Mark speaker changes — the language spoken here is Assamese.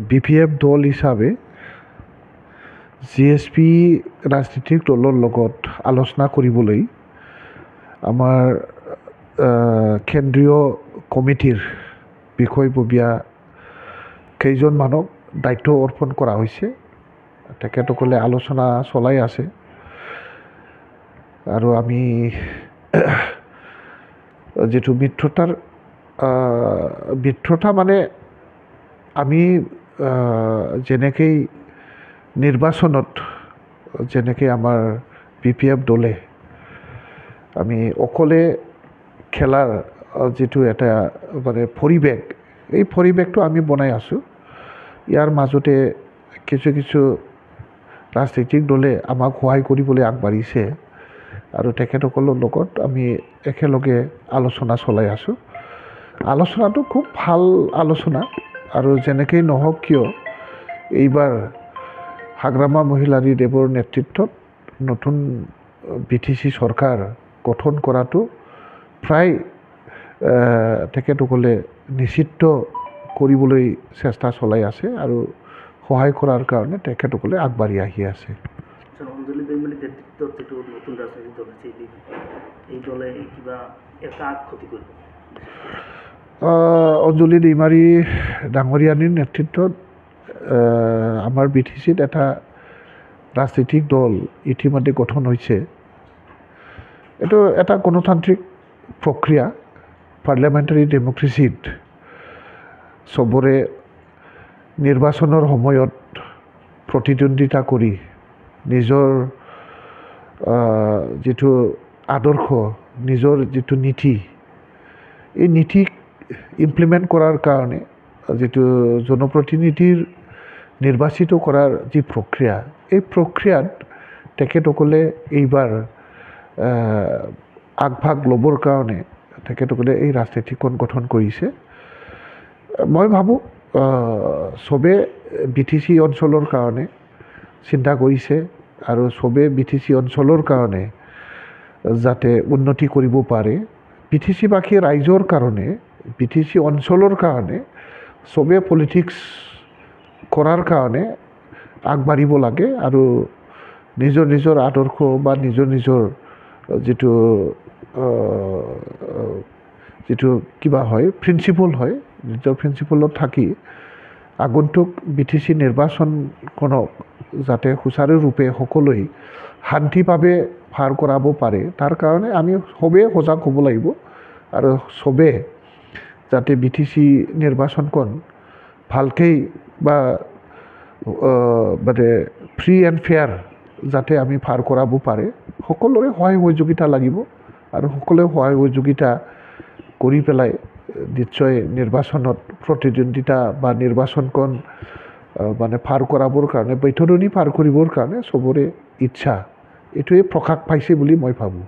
Speaker 1: BPF দল হিচাপে GSP ৰাজনীতিক দলৰ লগত আলোচনা কৰিবলৈ আমাৰ কেন্দ্ৰীয় কমিটিৰ বিষয়ববীয়া কেইজন মানুহক দায়িত্ব অৰ্পণ কৰা হৈছে। তেখেতসকলে আলোচনা চলাই আছে আৰু আমি যিটো মিত্ৰতা মানে আমি যেনেকৈ নিৰ্বাচনত যেনেকৈ আমাৰ BPF দলে আমি অকলে খেলাৰ যিটো এটা মানে পৰিৱেশ, এই পৰিৱেশটো আমি বনাই আছোঁ। ইয়াৰ মাজতে কিছু ৰাজনৈতিক দলে আমাক সহায় কৰিবলৈ আগবাঢ়িছে আৰু তেখেতসকলৰ লগত আমি একেলগে আলোচনা চলাই আছোঁ। আলোচনাটো খুব ভাল আলোচনা আৰু যেনেকৈ নহওক কিয় এইবাৰ হাগ্ৰামা মহিলাৰীদেৱৰ নেতৃত্বত নতুন BTC চৰকাৰ গঠন কৰাটো প্ৰায় তেখেতসকলে নিশ্চিত কৰিবলৈ চেষ্টা চলাই আছে আৰু সহায় কৰাৰ কাৰণে তেখেতসকলে আগবাঢ়ি আহি আছে।
Speaker 2: অঞ্জলি দৈমাৰীৰ নেতৃত্বত যিটো নতুন ৰাজনৈতিক দল আছে এই দলে কিবা এটা ক্ষতি কৰিব?
Speaker 1: অঞ্জলি দৈমাৰী ডাঙৰীয়ানীৰ নেতৃত্বত আমাৰ BTCত এটা ৰাজনৈতিক দল ইতিমধ্যে গঠন হৈছে। এইটো এটা গণতান্ত্ৰিক প্ৰক্ৰিয়া। পাৰ্লিয়ামেণ্টাৰী ডেমক্ৰেচিত চবৰে নিৰ্বাচনৰ সময়ত প্ৰতিদ্বন্দ্বিতা কৰি নিজৰ যিটো আদৰ্শ, নিজৰ যিটো নীতি, এই নীতিক ইমপ্লিমেণ্ট কৰাৰ কাৰণে যিটো জনপ্ৰতিনিধিৰ নিৰ্বাচিত কৰাৰ যি প্ৰক্ৰিয়া, এই প্ৰক্ৰিয়াত তেখেতসকলে এইবাৰ আগভাগ ল'বৰ কাৰণে তেখেতসকলে এই ৰাজনীতিখন গঠন কৰিছে। মই ভাবোঁ চবে BTC অঞ্চলৰ কাৰণে চিন্তা কৰিছে আৰু চবে BTC অঞ্চলৰ কাৰণে যাতে উন্নতি কৰিব পাৰে, BTCবাসী ৰাইজৰ কাৰণে, BTC অঞ্চলৰ কাৰণে চবে পলিটিক্স কৰাৰ কাৰণে আগবাঢ়িব লাগে আৰু নিজৰ আদৰ্শ বা নিজৰ যিটো কিবা হয়, প্ৰিন্সিপল হয়, নিজৰ প্ৰিন্সিপলত থাকি আগন্তুক BTC নিৰ্বাচনখনক যাতে সুচাৰুৰূপে সকলোৱে শান্তিভাৱে পাৰ কৰাব পাৰে, তাৰ কাৰণে আমি সবেই সজাগ হ'ব লাগিব আৰু চবে যাতে BTC নিৰ্বাচনখন ভালকৈ বা মানে ফ্ৰী এণ্ড ফেয়াৰ যাতে আমি পাৰ কৰাব পাৰে, সকলোৰে সহায় সহযোগিতা লাগিব আৰু সকলোৱে সহায় সহযোগিতা কৰি পেলাই নিশ্চয় নিৰ্বাচনত প্ৰতিদ্বন্দ্বিতা বা নিৰ্বাচনখন মানে পাৰ কৰাবৰ কাৰণে, বৈতৰণি পাৰ কৰিবৰ কাৰণে চবৰে ইচ্ছা এইটোৱে প্ৰকাশ পাইছে বুলি মই ভাবোঁ।